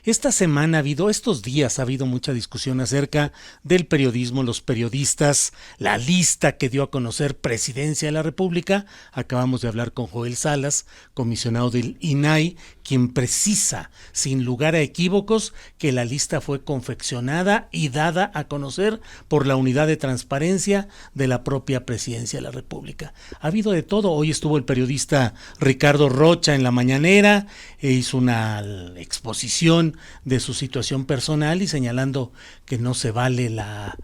Esta semana estos días ha habido mucha discusión acerca del periodismo, los periodistas, la lista que dio a conocer Presidencia de la República. Acabamos de hablar con Joel Salas, comisionado del INAI, quien precisa, sin lugar a equívocos, que la lista fue confeccionada y dada a conocer por la Unidad de Transparencia de la propia Presidencia de la República. Ha habido de todo. Hoy estuvo el periodista Ricardo Rocha en la mañanera, hizo una exposición de su situación personal y señalando que no se vale la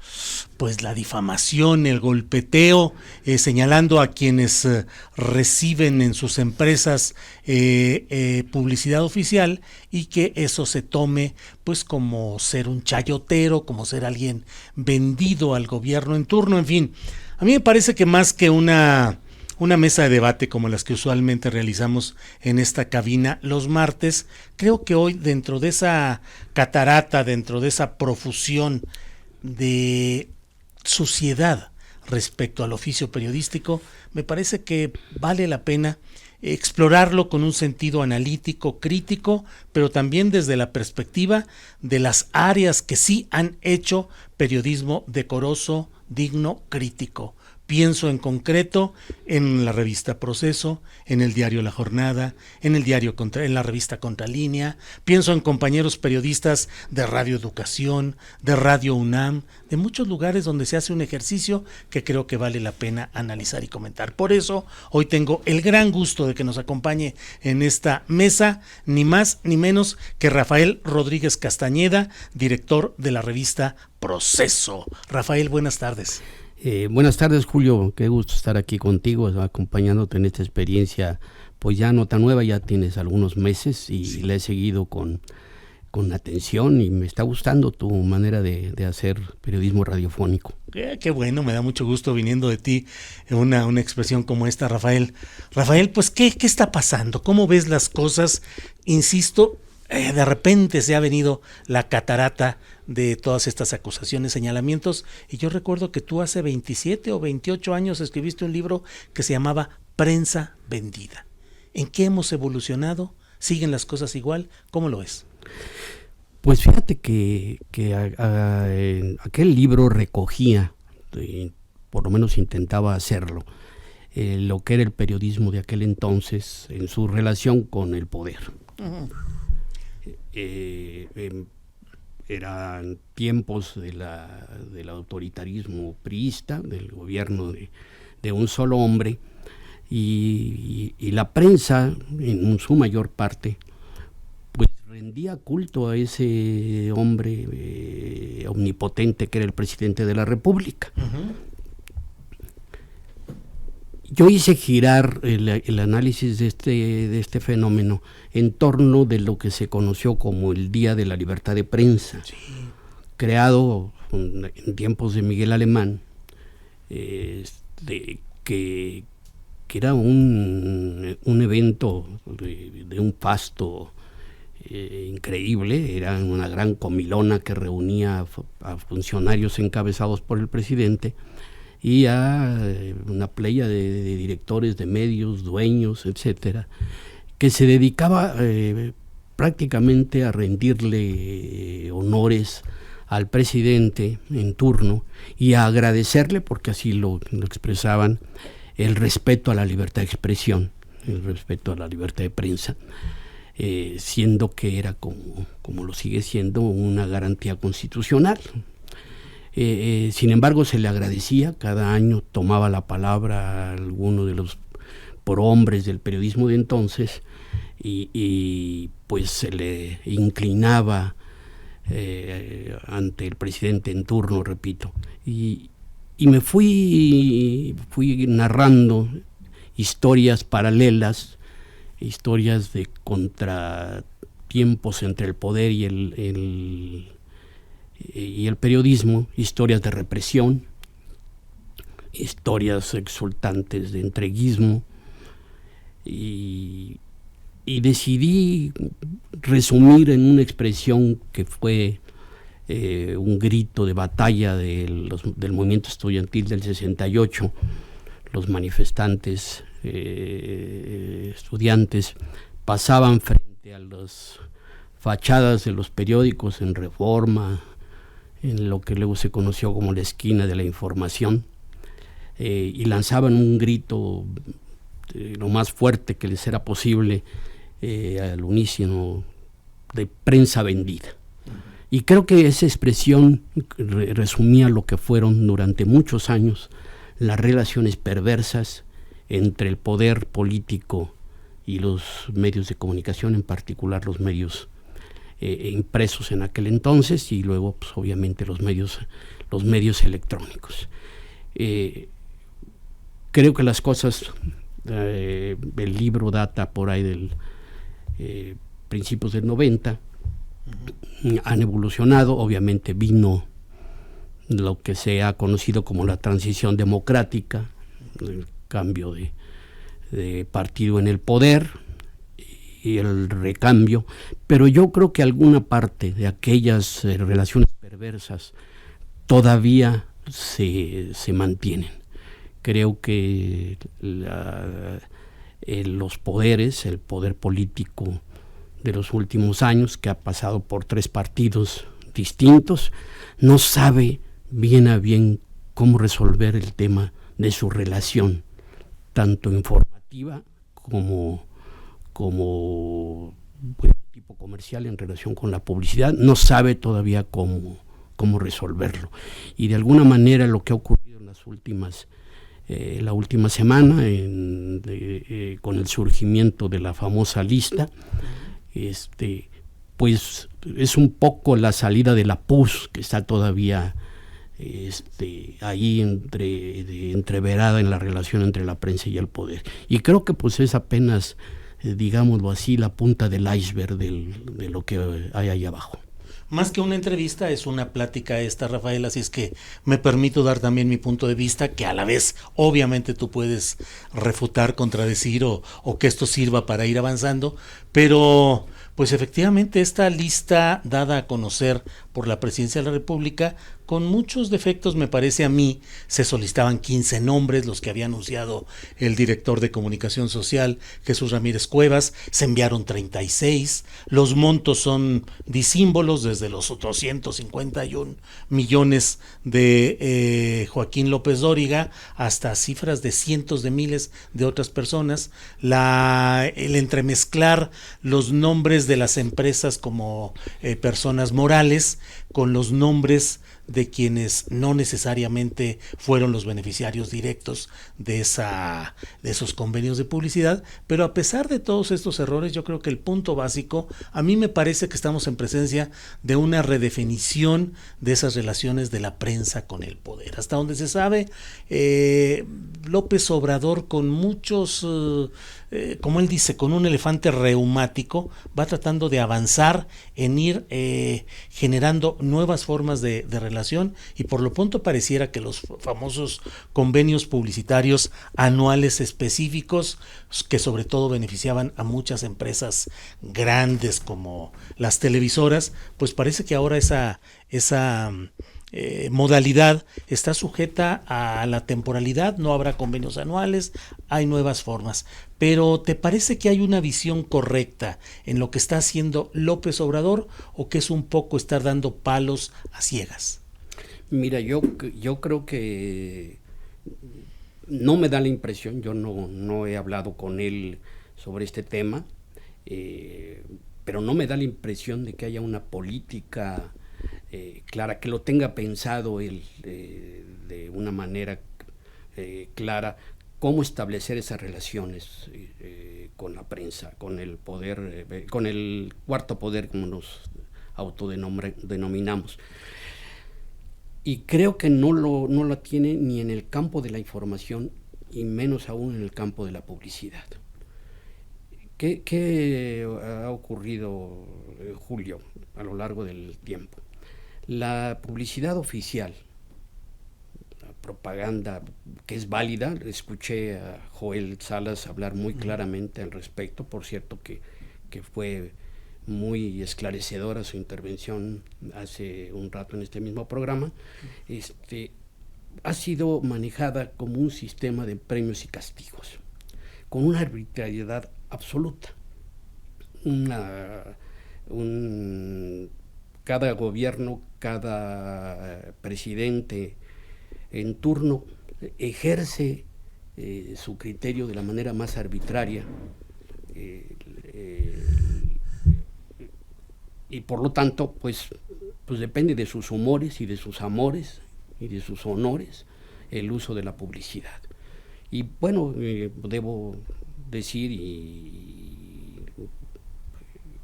difamación, el golpeteo, señalando a quienes reciben en sus empresas publicidad oficial, y que eso se tome pues como ser un chayotero, como ser alguien vendido al gobierno en turno. En fin, a mí me parece que más que una mesa de debate como las que usualmente realizamos en esta cabina los martes, creo que hoy, dentro de esa catarata, dentro de esa profusión de suciedad respecto al oficio periodístico, me parece que vale la pena explorarlo con un sentido analítico, crítico, pero también desde la perspectiva de las áreas que sí han hecho periodismo decoroso, digno, crítico. Pienso en concreto en la revista Proceso, en el diario La Jornada, en la revista Contralínea. Pienso en compañeros periodistas de Radio Educación, de Radio UNAM, de muchos lugares donde se hace un ejercicio que creo que vale la pena analizar y comentar. Por eso, hoy tengo el gran gusto de que nos acompañe en esta mesa, ni más ni menos que Rafael Rodríguez Castañeda, director de la revista Proceso. Rafael, buenas tardes. Buenas tardes, Julio, qué gusto estar aquí contigo, acompañándote en esta experiencia, pues ya no tan nueva, ya tienes algunos meses y sí, la he seguido con atención y me está gustando tu manera de hacer periodismo radiofónico. Qué bueno, me da mucho gusto viniendo de ti una expresión como esta, Rafael. Rafael, pues, ¿qué está pasando? ¿Cómo ves las cosas? Insisto, de repente se ha venido la catarata de todas estas acusaciones, señalamientos, y yo recuerdo que tú hace 27 o 28 años escribiste un libro que se llamaba Prensa Vendida. ¿En qué hemos evolucionado? ¿Siguen las cosas igual? ¿Cómo lo ves? Pues fíjate que aquel libro recogía, por lo menos intentaba hacerlo, lo que era el periodismo de aquel entonces en su relación con el poder. Uh-huh. Eran tiempos del autoritarismo priista, del gobierno de un solo hombre, y la prensa, en su mayor parte, pues rendía culto a ese hombre omnipotente que era el presidente de la República. Uh-huh. Yo hice girar el análisis de este fenómeno en torno de lo que se conoció como el Día de la Libertad de Prensa, sí, creado en tiempos de Miguel Alemán, que era un evento de un fasto increíble. Era una gran comilona que reunía a funcionarios encabezados por el presidente y a una playa de directores de medios, dueños, etcétera, que se dedicaba prácticamente a rendirle honores al presidente en turno y a agradecerle, porque así lo expresaban, el respeto a la libertad de expresión, el respeto a la libertad de prensa, siendo que era, como lo sigue siendo, una garantía constitucional. Sin embargo, se le agradecía. Cada año tomaba la palabra alguno de los prohombres del periodismo de entonces y pues se le inclinaba ante el presidente en turno, repito, y me fui narrando historias paralelas, historias de contratiempos entre el poder y el periodismo, historias de represión, historias exultantes de entreguismo, y decidí resumir en una expresión que fue un grito de batalla del movimiento estudiantil del 68. Los manifestantes estudiantes pasaban frente a los fachadas de los periódicos en Reforma, en lo que luego se conoció como la esquina de la información, y lanzaban un grito lo más fuerte que les era posible, al unísono, de prensa vendida. Y creo que esa expresión resumía lo que fueron durante muchos años las relaciones perversas entre el poder político y los medios de comunicación, en particular los medios impresos en aquel entonces, y luego pues, obviamente los medios electrónicos. Creo que las cosas, el libro data por ahí del principios del 90, han evolucionado. Obviamente vino lo que se ha conocido como la transición democrática, el cambio de partido en el poder y el recambio, pero yo creo que alguna parte de aquellas relaciones perversas todavía se mantienen. Creo que los poderes, el poder político de los últimos años, que ha pasado por 3 partidos distintos, no sabe bien a bien cómo resolver el tema de su relación, tanto informativa como tipo comercial en relación con la publicidad. No sabe todavía cómo resolverlo. Y de alguna manera lo que ha ocurrido en las últimas la última semana con el surgimiento de la famosa lista, pues es un poco la salida de la PUS, que está todavía ahí entreverada en la relación entre la prensa y el poder. Y creo que pues es apenas, digámoslo así, la punta del iceberg de lo que hay ahí abajo. Más que una entrevista, es una plática esta, Rafael, así es que me permito dar también mi punto de vista, que a la vez obviamente tú puedes refutar, contradecir o que esto sirva para ir avanzando, pero pues efectivamente esta lista dada a conocer por la Presidencia de la República, con muchos defectos, me parece a mí. Se solicitaban 15 nombres, los que había anunciado el director de Comunicación Social, Jesús Ramírez Cuevas. Se enviaron 36. Los montos son disímbolos, desde los 251 millones de Joaquín López Dóriga hasta cifras de cientos de miles de otras personas. El entremezclar los nombres de las empresas como personas morales con los nombres de quienes no necesariamente fueron los beneficiarios directos de esos convenios de publicidad. Pero a pesar de todos estos errores, yo creo que el punto básico, a mí me parece que estamos en presencia de una redefinición de esas relaciones de la prensa con el poder. Hasta donde se sabe, López Obrador, con muchos, como él dice, con un elefante reumático, va tratando de avanzar en ir generando nuevas formas de relación, y por lo pronto pareciera que los famosos convenios publicitarios anuales específicos, que sobre todo beneficiaban a muchas empresas grandes como las televisoras, pues parece que ahora esa modalidad está sujeta a la temporalidad. No habrá convenios anuales, hay nuevas formas. Pero ¿te parece que hay una visión correcta en lo que está haciendo López Obrador, o que es un poco estar dando palos a ciegas? Mira, yo creo que no me da la impresión, yo no he hablado con él sobre este tema, pero no me da la impresión de que haya una política clara, que lo tenga pensado él de una manera clara, cómo establecer esas relaciones con la prensa, con el poder, con el cuarto poder, como nos autodenominamos. Y creo que no la tiene ni en el campo de la información, y menos aún en el campo de la publicidad. ¿Qué ha ocurrido, Julio, a lo largo del tiempo? La publicidad oficial, la propaganda que es válida, escuché a Joel Salas hablar muy claramente al respecto, por cierto que fue muy esclarecedora su intervención hace un rato en este mismo programa. Ha sido manejada como un sistema de premios y castigos, con una arbitrariedad absoluta, cada gobierno, cada presidente en turno ejerce su criterio de la manera más arbitraria, y por lo tanto pues depende de sus humores y de sus amores y de sus honores el uso de la publicidad. Y bueno, debo decir y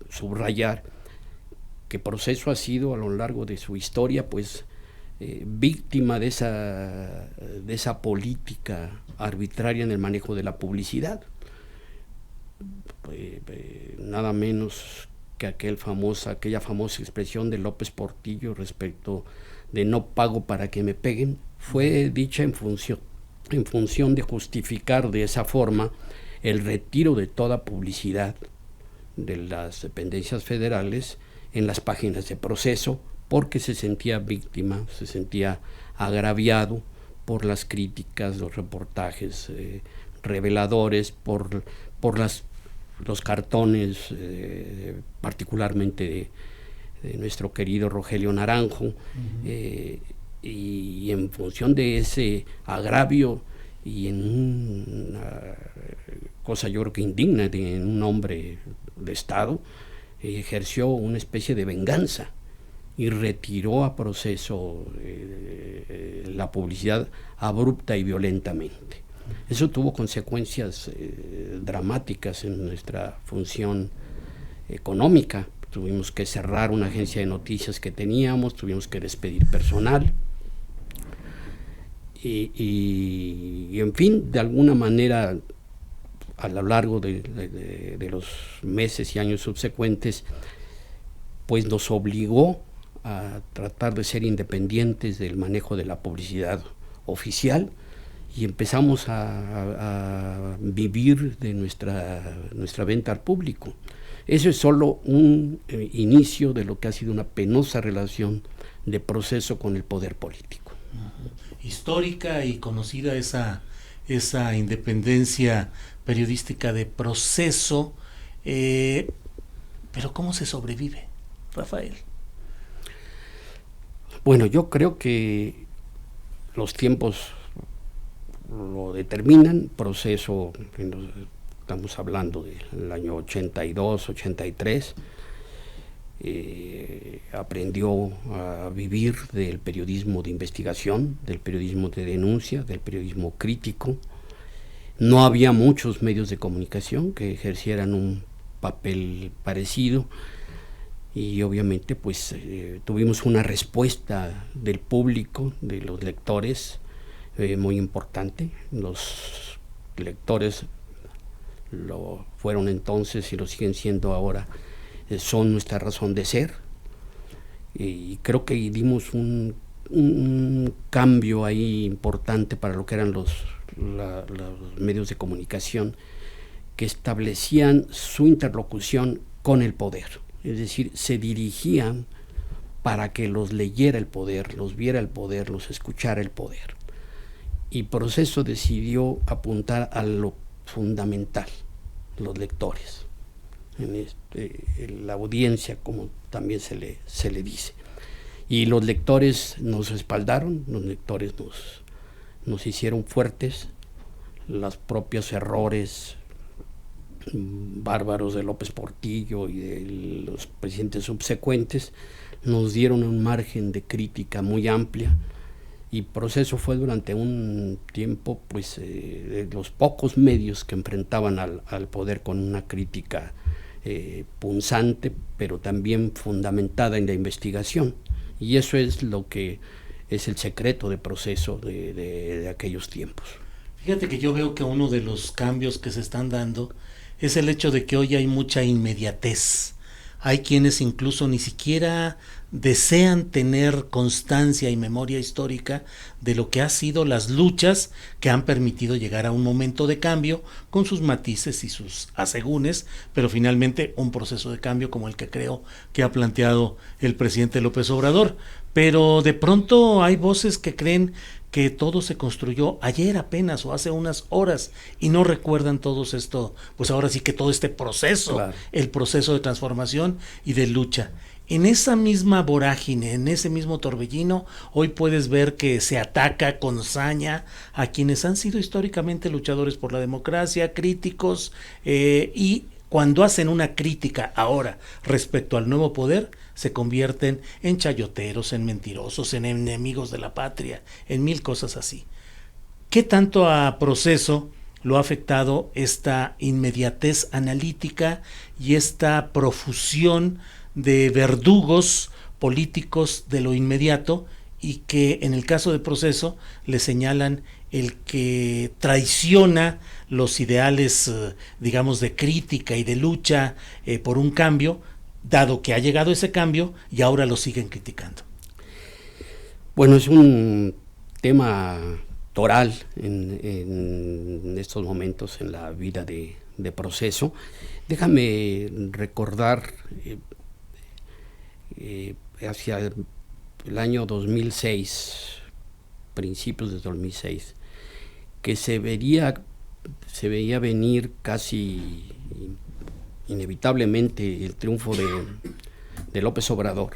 subrayar que Proceso ha sido a lo largo de su historia pues víctima de esa política arbitraria en el manejo de la publicidad. Nada menos que aquella famosa expresión de López Portillo respecto de no pago para que me peguen, fue dicha en función de justificar de esa forma el retiro de toda publicidad de las dependencias federales en las páginas de Proceso, porque se sentía víctima, se sentía agraviado por las críticas, los reportajes reveladores, por los cartones, particularmente de nuestro querido Rogelio Naranjo, y en función de ese agravio y en una cosa yo creo que indigna en un hombre de Estado, ejerció una especie de venganza y retiró a Proceso la publicidad abrupta y violentamente. Eso tuvo consecuencias dramáticas en nuestra función económica. Tuvimos que cerrar una agencia de noticias que teníamos, tuvimos que despedir personal y en fin, de alguna manera a lo largo de los meses y años subsecuentes pues nos obligó a tratar de ser independientes del manejo de la publicidad oficial y empezamos a vivir de nuestra venta al público. Eso es solo un inicio de lo que ha sido una penosa relación de Proceso con el poder político. Histórica y conocida esa independencia periodística de Proceso, pero ¿cómo se sobrevive, Rafael? Bueno, yo creo que los tiempos lo determinan. Proceso, estamos hablando del año 82, 83, aprendió a vivir del periodismo de investigación, del periodismo de denuncia, del periodismo crítico. No había muchos medios de comunicación que ejercieran un papel parecido y obviamente pues tuvimos una respuesta del público, de los lectores, muy importante. Los lectores lo fueron entonces y lo siguen siendo ahora, son nuestra razón de ser, y creo que dimos un cambio ahí importante para lo que eran los medios de comunicación, que establecían su interlocución con el poder, es decir, se dirigían para que los leyera el poder, los viera el poder, los escuchara el poder. Y Proceso decidió apuntar a lo fundamental, los lectores, la audiencia, como también se le dice. Y los lectores nos respaldaron, los lectores nos hicieron fuertes. Los propios errores bárbaros de López Portillo y de los presidentes subsecuentes nos dieron un margen de crítica muy amplia, y Proceso fue durante un tiempo pues de los pocos medios que enfrentaban al poder con una crítica punzante, pero también fundamentada en la investigación, y eso es lo que es el secreto de Proceso de aquellos tiempos. Fíjate que yo veo que uno de los cambios que se están dando es el hecho de que hoy hay mucha inmediatez. Hay quienes incluso ni siquiera desean tener constancia y memoria histórica de lo que han sido las luchas que han permitido llegar a un momento de cambio con sus matices y sus asegúnes, pero finalmente un proceso de cambio como el que creo que ha planteado el presidente López Obrador. Pero de pronto hay voces que creen que todo se construyó ayer apenas o hace unas horas y no recuerdan todos esto, pues ahora sí que todo este proceso, claro, el proceso de transformación y de lucha. En esa misma vorágine, en ese mismo torbellino, hoy puedes ver que se ataca con saña a quienes han sido históricamente luchadores por la democracia, críticos, y cuando hacen una crítica ahora respecto al nuevo poder, se convierten en chayoteros, en mentirosos, en enemigos de la patria, en mil cosas así. ¿Qué tanto a Proceso lo ha afectado esta inmediatez analítica y esta profusión de verdugos políticos de lo inmediato, y que en el caso de Proceso le señalan el que traiciona los ideales, digamos, de crítica y de lucha por un cambio, dado que ha llegado ese cambio y ahora lo siguen criticando? Bueno, es un tema toral en estos momentos en la vida de Proceso. Déjame recordar hacia el año 2006, principios de 2006, que se veía venir casi inevitablemente el triunfo de López Obrador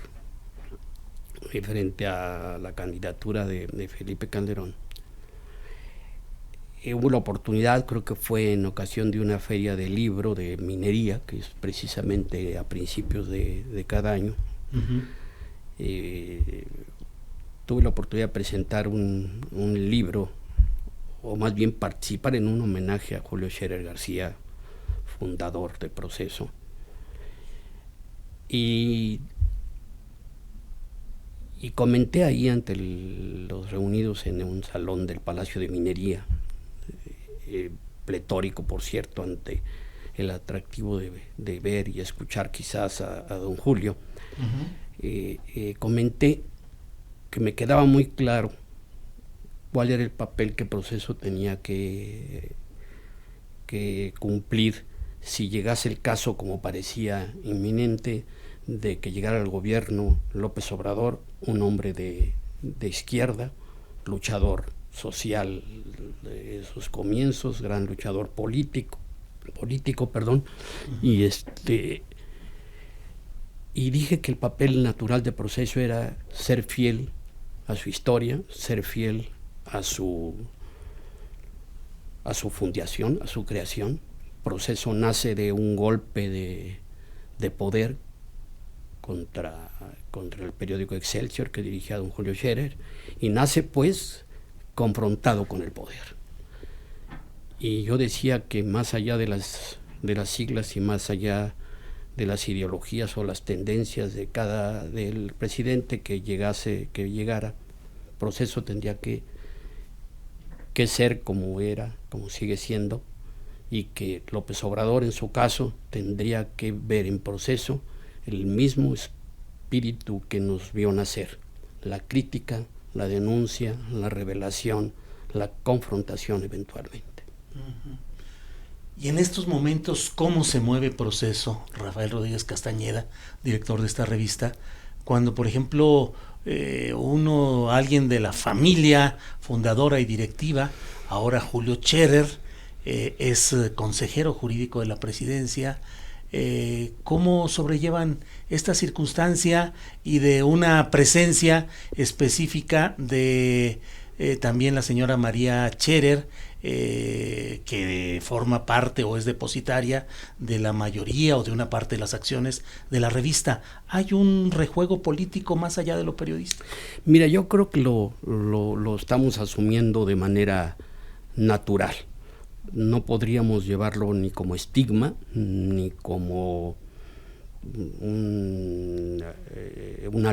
frente a la candidatura de Felipe Calderón. Hubo la oportunidad, creo que fue en ocasión de una feria de libro de minería, que es precisamente a principios de cada año. Uh-huh. Tuve la oportunidad de presentar un libro, o más bien participar en un homenaje a Julio Scherer García, fundador de Proceso. Y comenté ahí ante los reunidos en un salón del Palacio de Minería, pletórico, por cierto, ante el atractivo de ver y escuchar quizás a don Julio. Uh-huh. Comenté que me quedaba muy claro cuál era el papel que Proceso tenía que cumplir si llegase el caso, como parecía inminente, de que llegara al gobierno López Obrador, un hombre de izquierda, luchador social de sus comienzos, gran luchador político, uh-huh. Y dije que el papel natural de Proceso era ser fiel a su historia, ser fiel a su fundación, a su creación. Proceso nace de un golpe de poder contra el periódico Excelsior que dirigía don Julio Scherer, y nace pues confrontado con el poder. Y yo decía que más allá de las siglas y más allá de las ideologías o las tendencias del presidente que llegara, Proceso tendría que ser como era, como sigue siendo, y que López Obrador, en su caso, tendría que ver en Proceso el mismo espíritu que nos vio nacer: la crítica, la denuncia, la revelación, la confrontación eventualmente. Uh-huh. Y en estos momentos, ¿cómo se mueve Proceso, Rafael Rodríguez Castañeda, director de esta revista, cuando, por ejemplo, alguien de la familia fundadora y directiva, ahora Julio Scherer, es consejero jurídico de la presidencia? ¿Cómo sobrellevan esta circunstancia y de una presencia específica de también la señora María Scherer, que forma parte o es depositaria de la mayoría o de una parte de las acciones de la revista? ¿Hay un rejuego político más allá de lo periodístico? Mira, yo creo que lo estamos asumiendo de manera natural. No podríamos llevarlo ni como estigma, ni como una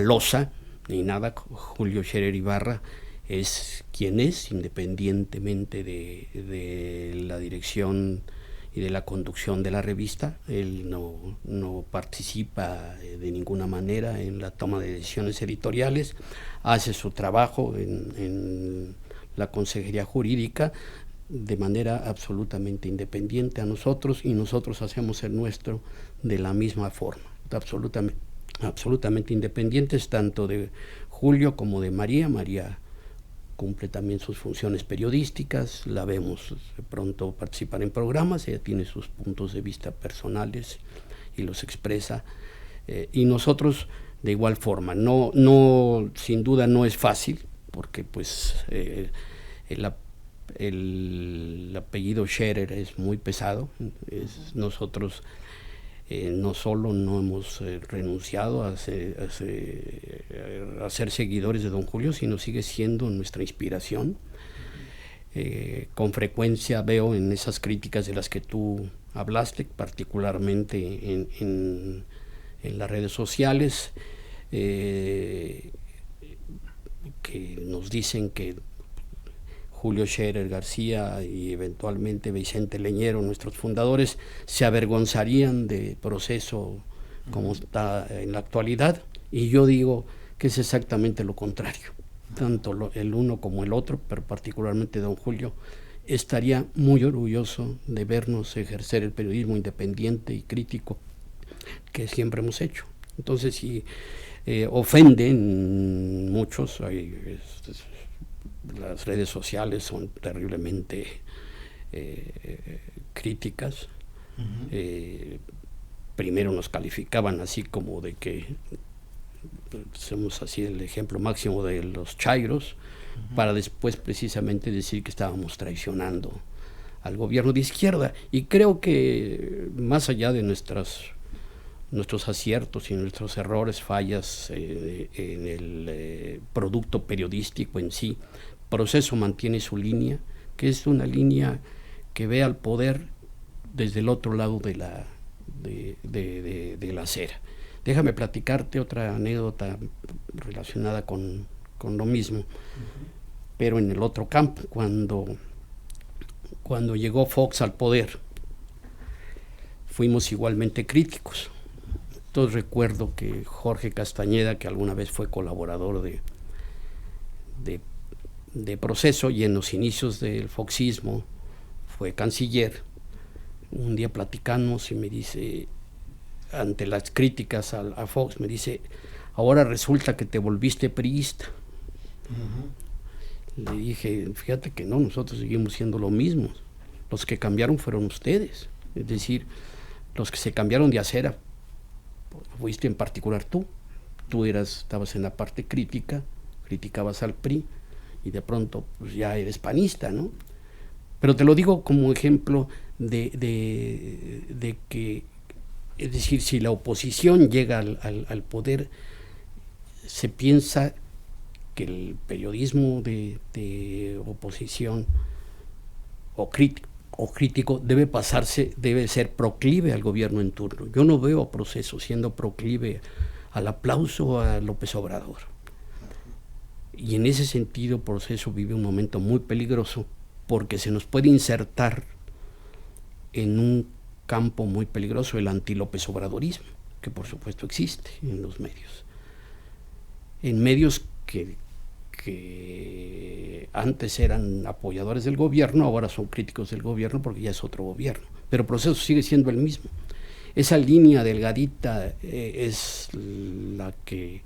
losa, ni nada. Julio Scherer Ibarra es quien es, independientemente de la dirección y de la conducción de la revista. Él no participa de ninguna manera en la toma de decisiones editoriales, hace su trabajo en la consejería jurídica de manera absolutamente independiente a nosotros, y nosotros hacemos el nuestro de la misma forma, absolutamente independientes, tanto de Julio como de María. María cumple también sus funciones periodísticas, la vemos de pronto participar en programas, ella tiene sus puntos de vista personales y los expresa, y nosotros de igual forma. No, sin duda no es fácil, porque pues el apellido Scherer es muy pesado. Nosotros no solo no hemos renunciado a ser seguidores de don Julio, sino sigue siendo nuestra inspiración. Con frecuencia veo en esas críticas de las que tú hablaste, particularmente en las redes sociales, que nos dicen que Julio Scherer García y eventualmente Vicente Leñero, nuestros fundadores, se avergonzarían de Proceso como está en la actualidad, y yo digo que es exactamente lo contrario. Tanto el uno como el otro, pero particularmente don Julio, estaría muy orgulloso de vernos ejercer el periodismo independiente y crítico que siempre hemos hecho. Entonces, si ofenden muchos, las redes sociales son terriblemente críticas. Primero nos calificaban así como de que somos así el ejemplo máximo de los chairos, para después precisamente decir que estábamos traicionando al gobierno de izquierda. Y creo que más allá de nuestros aciertos y nuestros errores, fallas en el producto periodístico en sí, Proceso mantiene su línea, que es una línea que ve al poder desde el otro lado de la acera. Déjame platicarte otra anécdota relacionada con lo mismo, pero en el otro campo. Cuando llegó Fox al poder, fuimos igualmente críticos. Entonces recuerdo que Jorge Castañeda, que alguna vez fue colaborador de Proceso y en los inicios del foxismo fue canciller, un día platicamos y me dice, ante las críticas a Fox, me dice: ahora resulta que te volviste priista. Le dije: fíjate que no, nosotros seguimos siendo lo mismo, los que cambiaron fueron ustedes, es decir, los que se cambiaron de acera fuiste en particular tú estabas en la parte crítica, criticabas al PRI y de pronto pues ya eres panista, ¿no? Pero te lo digo como ejemplo de que, es decir, si la oposición llega al poder, se piensa que el periodismo de oposición o crítico debe ser proclive al gobierno en turno. Yo no veo a Proceso siendo proclive al aplauso a López Obrador. Y en ese sentido, Proceso vive un momento muy peligroso, porque se nos puede insertar en un campo muy peligroso, el anti-López Obradorismo, que por supuesto existe en los medios. En medios que antes eran apoyadores del gobierno, ahora son críticos del gobierno porque ya es otro gobierno. Pero Proceso sigue siendo el mismo. Esa línea delgadita es la que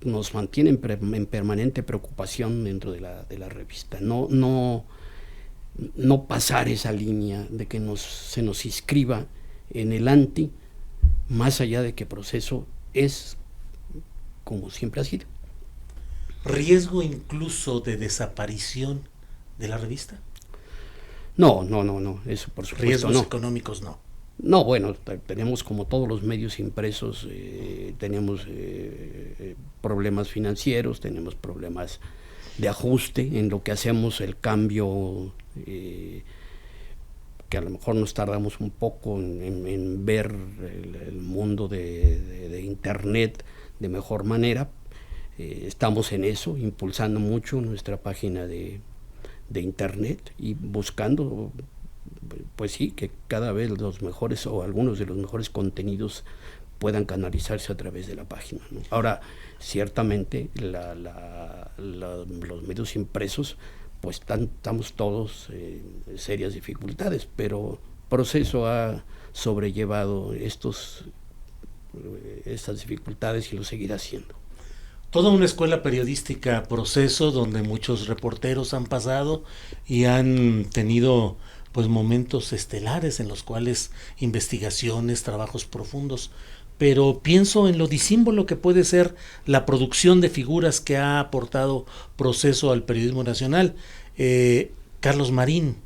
nos mantiene en permanente preocupación dentro de la revista. No pasar esa línea de que se nos inscriba en el anti, más allá de que Proceso es como siempre ha sido. ¿Riesgo incluso de desaparición de la revista? No, eso por supuesto. ¿Riesgos económicos no? No, bueno, tenemos, como todos los medios impresos, tenemos problemas financieros, tenemos problemas de ajuste en lo que hacemos, el cambio, que a lo mejor nos tardamos un poco en ver el mundo de Internet de mejor manera. Estamos en eso, impulsando mucho nuestra página de de internet y buscando, pues sí, que cada vez los mejores o algunos de los mejores contenidos puedan canalizarse a través de la página, ¿no? Ahora, ciertamente los medios impresos, pues estamos todos en serias dificultades, pero Proceso ha sobrellevado estas dificultades y lo seguirá haciendo. Toda una escuela periodística, Proceso, donde muchos reporteros han pasado y han tenido pues momentos estelares en los cuales investigaciones, trabajos profundos. Pero pienso en lo disímbolo que puede ser la producción de figuras que ha aportado Proceso al periodismo nacional. Carlos Marín,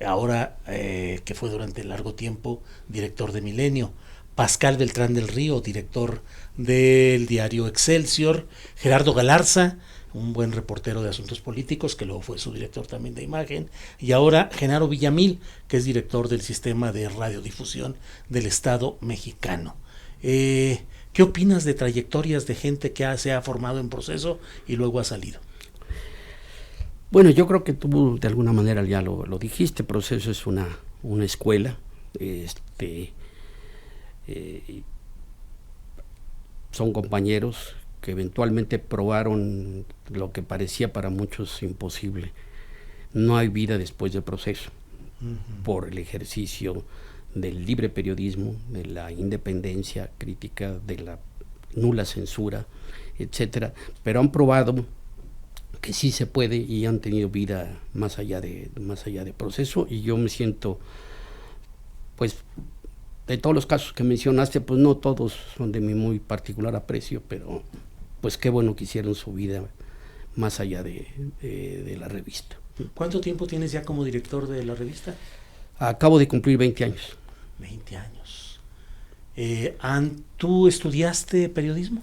ahora que fue durante largo tiempo director de Milenio, Pascal Beltrán del Río, director del diario Excelsior, Gerardo Galarza, un buen reportero de asuntos políticos, que luego fue su director también de imagen, y ahora Genaro Villamil, que es director del sistema de radiodifusión del Estado mexicano. ¿Qué opinas de trayectorias de gente que se ha formado en Proceso y luego ha salido? Bueno, yo creo que tú de alguna manera ya lo dijiste. Proceso es una escuela, son compañeros que eventualmente probaron lo que parecía para muchos imposible. No hay vida después del Proceso, por el ejercicio del libre periodismo, de la independencia crítica, de la nula censura, etcétera, pero han probado que sí se puede y han tenido vida más allá de Proceso, y yo me siento, pues, de todos los casos que mencionaste, pues no todos son de mi muy particular aprecio, pero pues qué bueno que hicieron su vida más allá de la revista. ¿Cuánto tiempo tienes ya como director de la revista? Acabo de cumplir 20 años. 20 años. ¿Tú estudiaste periodismo?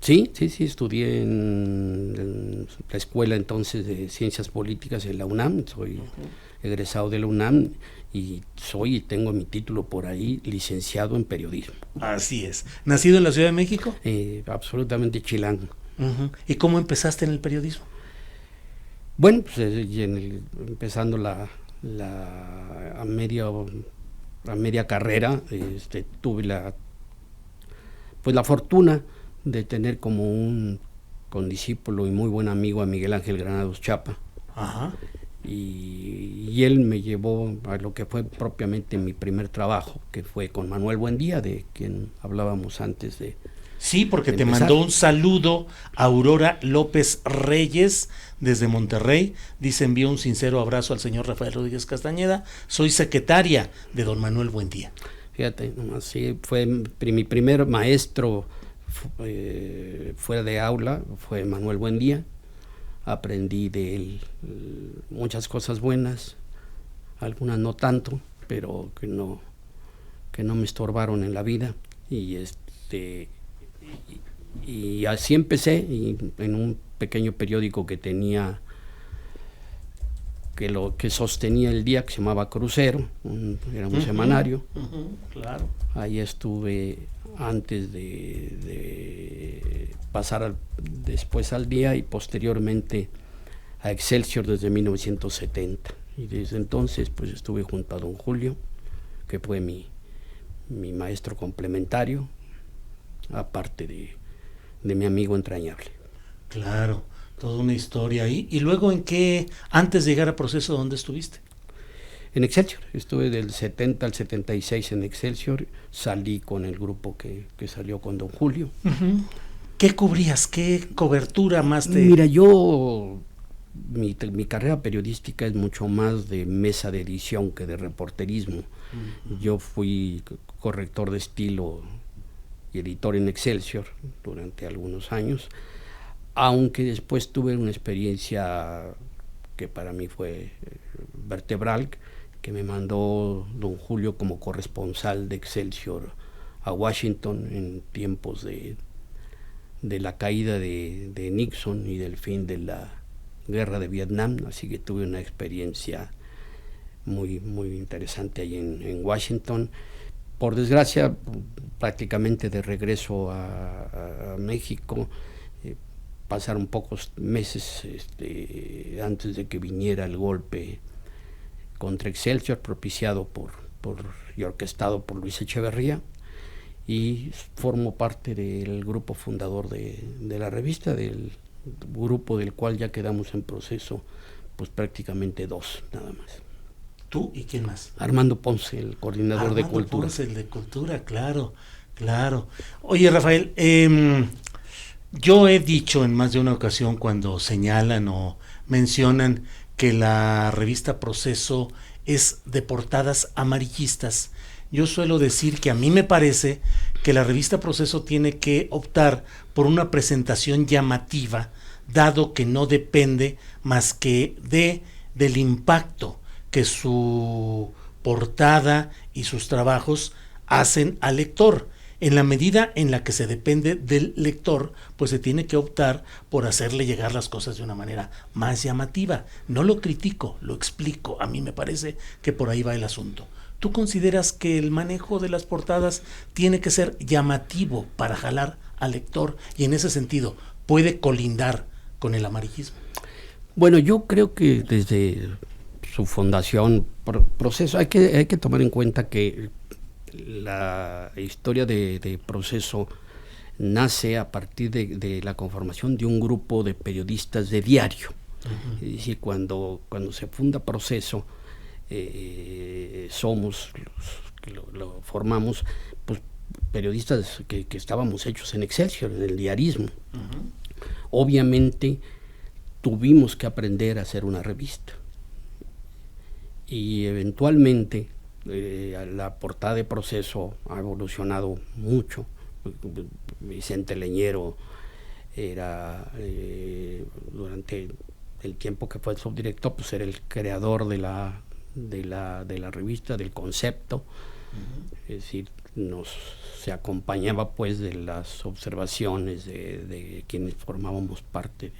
Sí, estudié en la escuela entonces de Ciencias Políticas en la UNAM, soy egresado de la UNAM y tengo mi título por ahí, licenciado en periodismo. Así es. ¿Nacido en la Ciudad de México? Absolutamente chilango. ¿Y cómo empezaste en el periodismo? Bueno, pues empezando a media carrera, tuve la fortuna de tener como un condiscípulo y muy buen amigo a Miguel Ángel Granados Chapa. Ajá. Y él me llevó a lo que fue propiamente mi primer trabajo, que fue con Manuel Buendía, de quien hablábamos antes de... Sí, porque te empezar. mandó un saludo Aurora López Reyes desde Monterrey. Dice: envío un sincero abrazo al señor Rafael Rodríguez Castañeda. Soy secretaria de don Manuel Buendía. Fíjate, nomás, sí, fue mi primer maestro fuera de aula, fue Manuel Buendía. Aprendí de él muchas cosas buenas, algunas no tanto, pero que no me estorbaron en la vida, y así empecé, y en un pequeño periódico que tenía, que sostenía el día, que se llamaba Crucero, era un semanario. Claro. Ahí estuve antes de pasar después al Día, y posteriormente a Excelsior desde 1970, y desde entonces pues estuve junto a don Julio, que fue mi maestro complementario, aparte de mi amigo entrañable. Claro, toda una historia ahí. ¿Y luego antes de llegar a Proceso, dónde estuviste? En Excelsior, estuve del 70 al 76 en Excelsior, salí con el grupo que salió con don Julio. ¿Qué cubrías? ¿Qué cobertura más te...? Mira, mi carrera periodística es mucho más de mesa de edición que de reporterismo. Yo fui corrector de estilo y editor en Excelsior durante algunos años, aunque después tuve una experiencia que para mí fue vertebral, que me mandó don Julio como corresponsal de Excelsior a Washington en tiempos de la caída de Nixon y del fin de la guerra de Vietnam, así que tuve una experiencia muy, muy interesante ahí en Washington. Por desgracia, prácticamente de regreso a México, pasaron pocos meses antes de que viniera el golpe contra Excelsior, propiciado y orquestado por Luis Echeverría, y formo parte del grupo fundador de la revista, del grupo del cual ya quedamos en proceso pues prácticamente 2 nada más. ¿Tú y quién más? Armando Ponce, el coordinador Armando de Cultura. Ponce, el de Cultura, claro. Oye, Rafael, yo he dicho en más de una ocasión cuando señalan o mencionan que la revista Proceso es de portadas amarillistas. Yo suelo decir que a mí me parece que la revista Proceso tiene que optar por una presentación llamativa, dado que no depende más que del impacto que su portada y sus trabajos hacen al lector. En la medida en la que se depende del lector, pues se tiene que optar por hacerle llegar las cosas de una manera más llamativa. No lo critico, lo explico. A mí me parece que por ahí va el asunto. ¿Tú consideras que el manejo de las portadas tiene que ser llamativo para jalar al lector y en ese sentido puede colindar con el amarillismo? Bueno, yo creo que desde su fundación, Proceso, hay que tomar en cuenta que la historia de Proceso nace a partir de la conformación de un grupo de periodistas de diario. Uh-huh. Es decir, cuando se funda Proceso, somos los que lo formamos, pues periodistas que estábamos hechos en Excelsior, en el diarismo. Uh-huh. Obviamente tuvimos que aprender a hacer una revista y eventualmente la portada de Proceso ha evolucionado mucho. Vicente Leñero era durante el tiempo que fue el subdirector, pues era el creador de la revista, del concepto. Uh-huh. Es decir, se acompañaba pues de las observaciones de quienes formábamos parte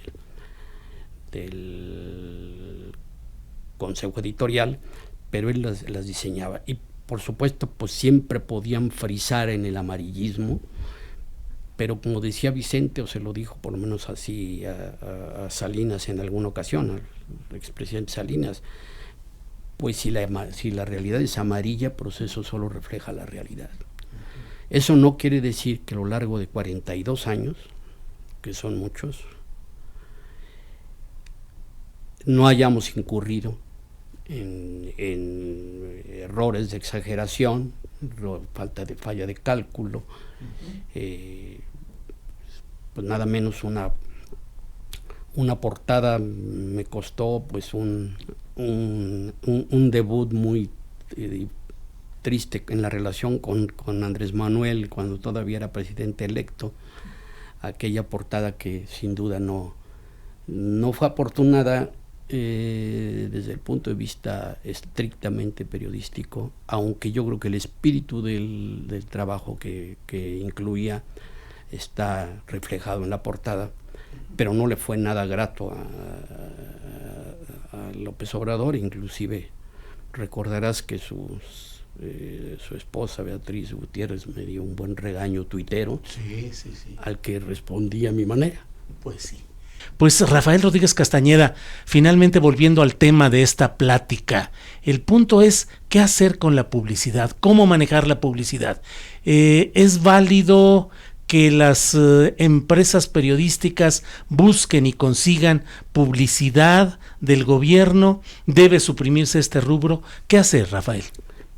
del consejo editorial, pero él las diseñaba. Y por supuesto, pues siempre podían frisar en el amarillismo, pero como decía Vicente, o se lo dijo por lo menos así a Salinas en alguna ocasión, al expresidente Salinas, pues si la realidad es amarilla, Proceso solo refleja la realidad. Eso no quiere decir que a lo largo de 42 años, que son muchos, no hayamos incurrido en errores de exageración, falla de cálculo. Uh-huh. Pues nada menos una portada me costó pues un debut muy triste en la relación con Andrés Manuel cuando todavía era presidente electo. Aquella portada que sin duda no fue afortunada desde el punto de vista estrictamente periodístico, aunque yo creo que el espíritu del trabajo que incluía está reflejado en la portada, pero no le fue nada grato a López Obrador. Inclusive recordarás que su esposa Beatriz Gutiérrez me dio un buen regaño tuitero, sí. al que respondí a mi manera. Pues sí. Pues Rafael Rodríguez Castañeda, finalmente volviendo al tema de esta plática, el punto es qué hacer con la publicidad, cómo manejar la publicidad. ¿Es válido que las empresas periodísticas busquen y consigan publicidad del gobierno? ¿Debe suprimirse este rubro? ¿Qué hacer, Rafael?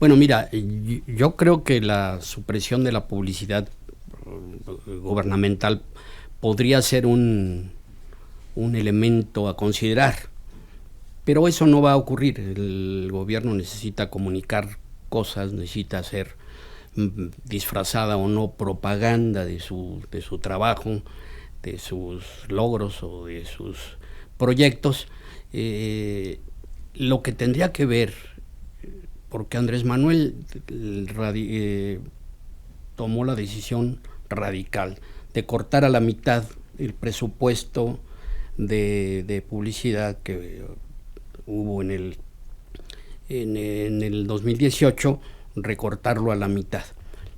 Bueno, mira, yo creo que la supresión de la publicidad gubernamental podría ser un elemento a considerar, pero eso no va a ocurrir. El gobierno necesita comunicar cosas, necesita hacer disfrazada o no propaganda de su trabajo, de sus logros o de sus proyectos. Lo que tendría que ver, porque Andrés Manuel tomó la decisión radical de cortar a la mitad el presupuesto de publicidad que hubo en el 2018, recortarlo a la mitad.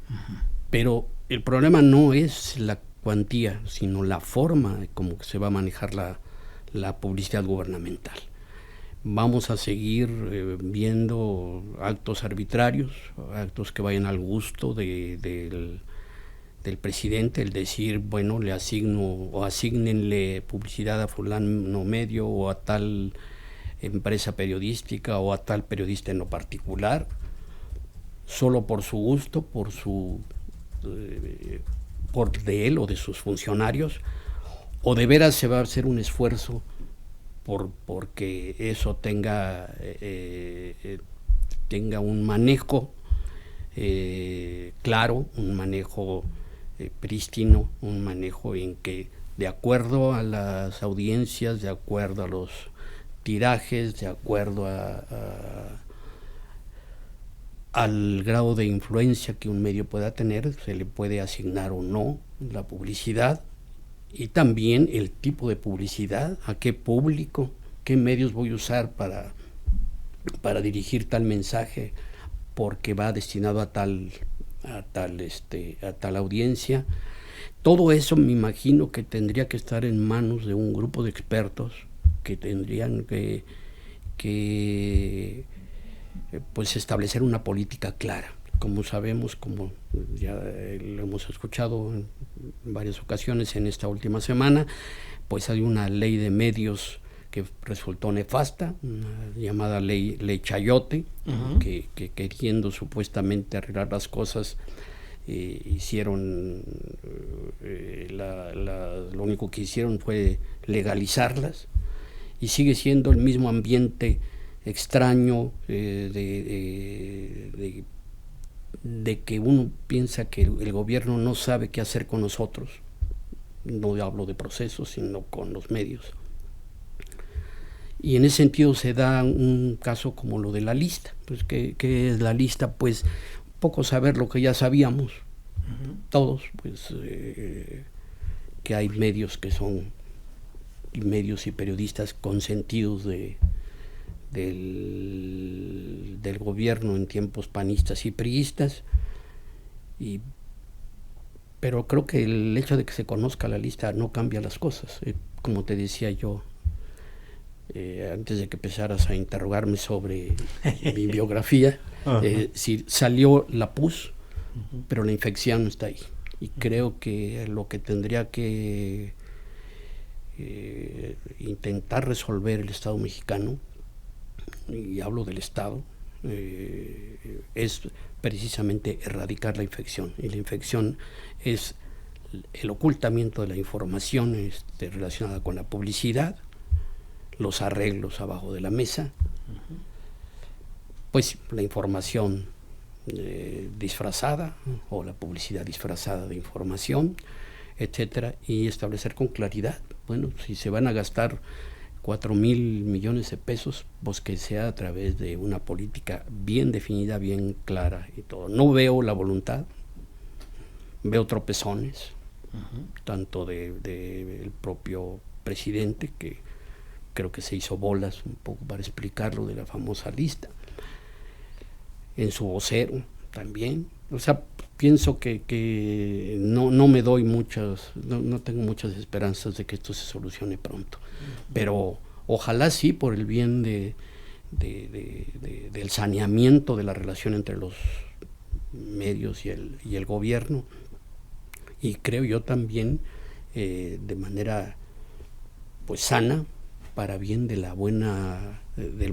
Uh-huh. Pero el problema no es cuantía, sino la forma como se va a manejar la publicidad gubernamental. Vamos a seguir viendo actos arbitrarios, actos que vayan al gusto del presidente, el decir, bueno, le asigno o asígnenle publicidad a fulano medio o a tal empresa periodística o a tal periodista en lo particular, solo por su gusto, por de él o de sus funcionarios, o de veras se va a hacer un esfuerzo porque eso tenga un manejo claro, un manejo prístino, un manejo en que, de acuerdo a las audiencias, de acuerdo a los tirajes, de acuerdo al grado de influencia que un medio pueda tener, se le puede asignar o no la publicidad, y también el tipo de publicidad, a qué público, qué medios voy a usar para dirigir tal mensaje, porque va destinado a tal audiencia. Todo eso me imagino que tendría que estar en manos de un grupo de expertos que tendrían que pues establecer una política clara. Como sabemos, como ya lo hemos escuchado en varias ocasiones en esta última semana, pues hay una ley de medios que resultó nefasta, una llamada ley Chayote, que queriendo supuestamente arreglar las cosas, hicieron lo único que hicieron fue legalizarlas, y sigue siendo el mismo ambiente extraño de que uno piensa que el gobierno no sabe qué hacer con nosotros. No hablo de procesos, sino con los medios. Y en ese sentido se da un caso como lo de la lista. Pues, ¿qué es la lista? Pues poco saber lo que ya sabíamos, todos, pues que hay medios que son medios y periodistas consentidos del gobierno en tiempos panistas y priistas, pero creo que el hecho de que se conozca la lista no cambia las cosas. Como te decía yo, antes de que empezaras a interrogarme sobre mi biografía, si salió la pus, pero la infección está ahí, y creo que lo que tendría que intentar resolver el Estado mexicano, y hablo del Estado, es precisamente erradicar la infección, y la infección es el ocultamiento de la información relacionada con la publicidad, los arreglos abajo de la mesa, pues la información disfrazada o la publicidad disfrazada de información, etcétera, y establecer con claridad, bueno, si se van a gastar 4,000 millones de pesos, pues que sea a través de una política bien definida, bien clara y todo. No veo la voluntad, veo tropezones, tanto del propio presidente, que creo que se hizo bolas un poco para explicarlo de la famosa lista, en su vocero también. O sea, pienso que no me doy no tengo muchas esperanzas de que esto se solucione pronto, pero ojalá sí, por el bien del saneamiento de la relación entre los medios y el gobierno, y creo yo también de manera pues sana, para bien del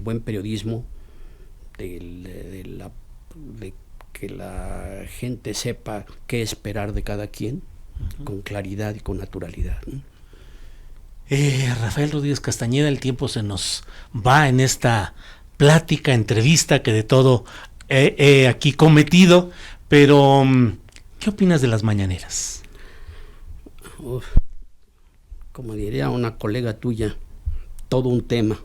buen periodismo, de que la gente sepa qué esperar de cada quien, con claridad y con naturalidad, ¿no? Rafael Rodríguez Castañeda, el tiempo se nos va en esta plática, entrevista que de todo he aquí cometido, pero ¿qué opinas de las mañaneras? Como diría una colega tuya, todo un tema.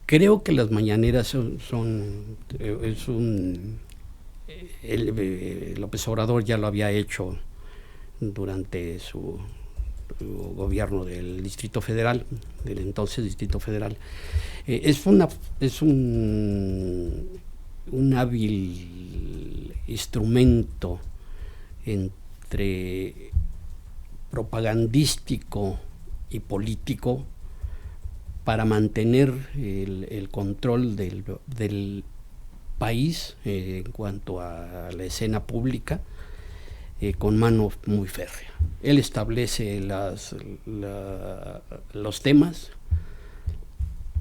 Creo que las mañaneras López Obrador ya lo había hecho durante su gobierno del Distrito Federal, del entonces Distrito Federal. Es un hábil instrumento entre propagandístico y político para mantener el control del país en cuanto a la escena pública con mano muy férrea. Él establece los temas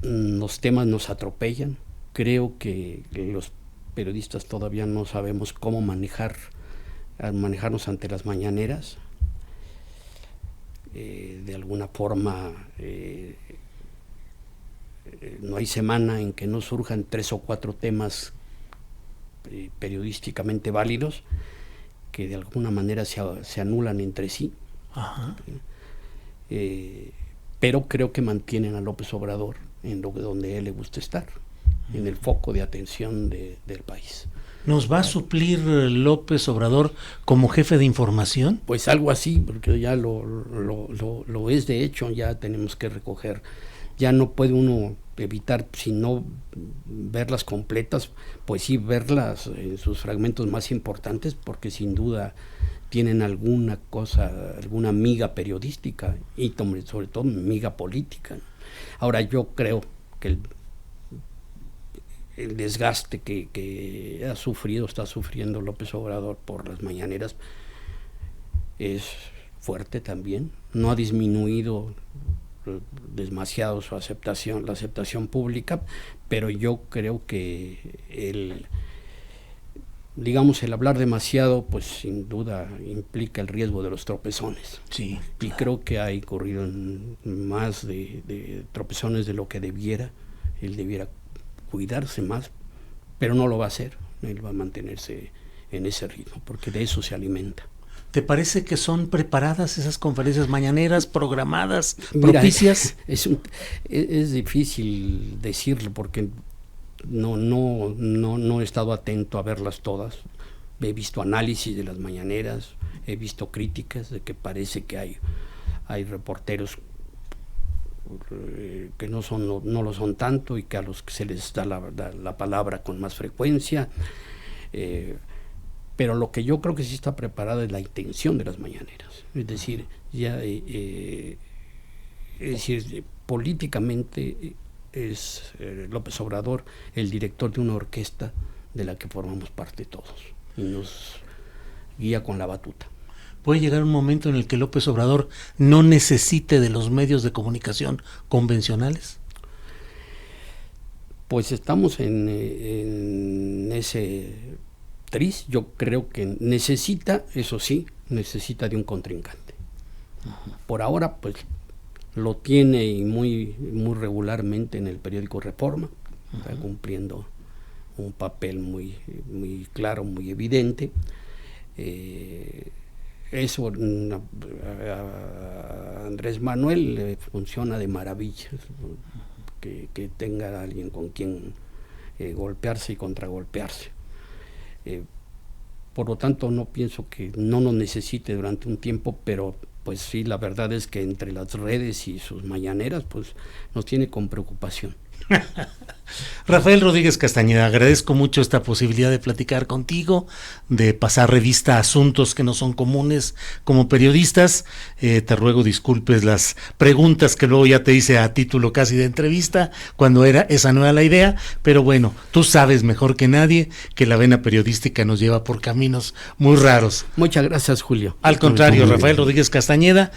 nos atropellan. Creo que los periodistas todavía no sabemos cómo manejarnos ante las mañaneras. De alguna forma no hay semana en que no surjan 3 o 4 temas periodísticamente válidos que de alguna manera se anulan entre sí. Ajá. Pero creo que mantienen a López Obrador en donde a él le gusta estar, en el foco de atención del país. ¿Nos va a suplir López Obrador como jefe de información? Pues algo así, porque ya lo es. De hecho, ya tenemos que recoger. Ya no puede uno evitar, si no verlas completas, pues sí verlas en sus fragmentos más importantes, porque sin duda tienen alguna miga periodística y sobre todo miga política. Ahora, yo creo que el desgaste que está sufriendo López Obrador por las mañaneras es fuerte también. No ha disminuido demasiado la aceptación pública, pero yo creo que el hablar demasiado, pues sin duda implica el riesgo de los tropezones. Sí. Y creo que ha incurrido en más de tropezones de lo que debiera. Él debiera cuidarse más, pero no lo va a hacer. Él va a mantenerse en ese ritmo, porque de eso se alimenta. ¿Te parece que son preparadas esas conferencias mañaneras, programadas, propicias? Mira, es difícil decirlo, porque no he estado atento a verlas todas. He visto análisis de las mañaneras, he visto críticas de que parece que hay reporteros que no lo son tanto y que a los que se les da la palabra con más frecuencia. Pero lo que yo creo que sí está preparada es la intención de las mañaneras. Es decir, políticamente es López Obrador el director de una orquesta de la que formamos parte todos y nos guía con la batuta. ¿Puede llegar un momento en el que López Obrador no necesite de los medios de comunicación convencionales? Pues estamos en ese tris. Yo creo que necesita de un contrincante. Por ahora, pues lo tiene y muy regularmente en el periódico Reforma. Está cumpliendo un papel muy claro, muy evidente. Eso a Andrés Manuel le funciona de maravilla, que tenga a alguien con quien golpearse y contragolpearse. Por lo tanto, no pienso que no nos necesite durante un tiempo, pero pues sí, la verdad es que entre las redes y sus mañaneras, pues nos tiene con preocupación. Rafael Rodríguez Castañeda, agradezco mucho esta posibilidad de platicar contigo, de pasar revista a asuntos que no son comunes como periodistas. Te ruego disculpes las preguntas que luego ya te hice a título casi de entrevista, cuando esa no era la idea, pero bueno, tú sabes mejor que nadie que la vena periodística nos lleva por caminos muy raros. Muchas gracias, Julio. Al contrario, Rafael Rodríguez Castañeda.